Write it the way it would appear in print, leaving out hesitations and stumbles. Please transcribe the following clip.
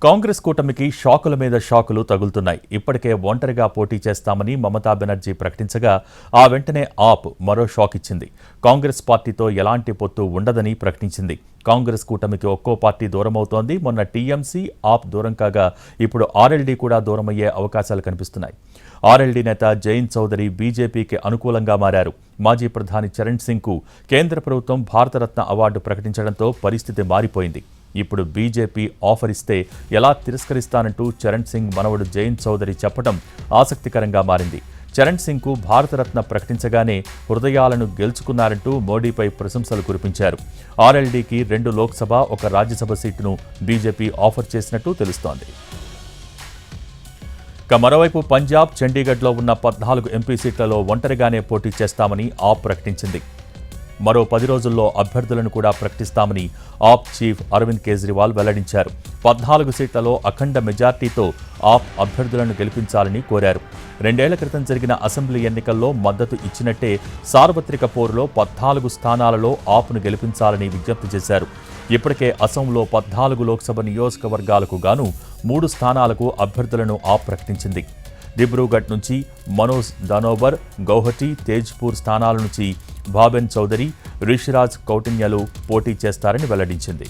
కాంగ్రెస్ కూటమికి షాకుల మీద షాకులు తగులుతున్నాయి. ఇప్పటికే ఒంటరిగా పోటీ చేస్తామని మమతా బెనర్జీ ప్రకటించగా ఆ వెంటనే ఆప్ మరో షాక్ ఇచ్చింది. కాంగ్రెస్ పార్టీతో ఎలాంటి పొత్తు ఉండదని ప్రకటించింది. కాంగ్రెస్ కూటమికి ఒక్కో పార్టీ దూరమవుతోంది. మొన్న టీఎంసీ, ఆప్ దూరం కాగా ఇప్పుడు ఆర్ఎల్డీ కూడా దూరమయ్యే అవకాశాలు కనిపిస్తున్నాయి. ఆర్ఎల్డీ నేత జయంత్ చౌదరి బీజేపీకి అనుకూలంగా మారారు. మాజీ ప్రధాని చరణ్ సింగ్కు కేంద్ర ప్రభుత్వం భారతరత్న అవార్డు ప్రకటించడంతో పరిస్థితి మారిపోయింది. ఇప్పుడు బీజేపీ ఆఫర్ ఇస్తే ఎలా తిరస్కరిస్తానంటూ చరణ్ సింగ్ మనవడు జయంత్ చౌదరి చెప్పడం ఆసక్తికరంగా మారింది. చరణ్ సింగ్కు భారతరత్న ప్రకటించగానే హృదయాలను గెలుచుకున్నారంటూ మోడీపై ప్రశంసలు కురిపించారు. ఆర్ఎల్డీకి 2 లోక్సభ, 1 రాజ్యసభ సీటును బీజేపీ ఆఫర్ చేసినట్టు తెలుస్తోంది. మరోవైపు పంజాబ్, చండీగఢ్లో ఉన్న 14 ఎంపీ సీట్లలో ఒంటరిగానే పోటీ చేస్తామని ఆప్ ప్రకటించింది. మరో 10 రోజుల్లో అభ్యర్థులను కూడా ప్రకటిస్తామని ఆప్ చీఫ్ అరవింద్ కేజ్రీవాల్ వెల్లడించారు. 14 సీట్లలో అఖండ మెజార్టీతో ఆప్ అభ్యర్థులను గెలిపించాలని కోరారు. 2 ఏళ్ల క్రితం జరిగిన అసెంబ్లీ ఎన్నికల్లో మద్దతు ఇచ్చినట్టే సార్వత్రిక పోరులో 14 స్థానాలలో ఆప్ను గెలిపించాలని విజ్ఞప్తి చేశారు. ఇప్పటికే అసోంలో 14 లోక్సభ నియోజకవర్గాలకు గాను 3 స్థానాలకు అభ్యర్థులను ఆప్ ప్రకటించింది. దిబ్రూగఢ్ నుంచి మనోజ్ దానోబర్, గౌహటి, తేజ్పూర్ స్థానాల నుంచి భాబెన్ చౌదరి, రిషిరాజ్ కౌటిన్యలు పోటీ చేస్తారని వెల్లడించింది.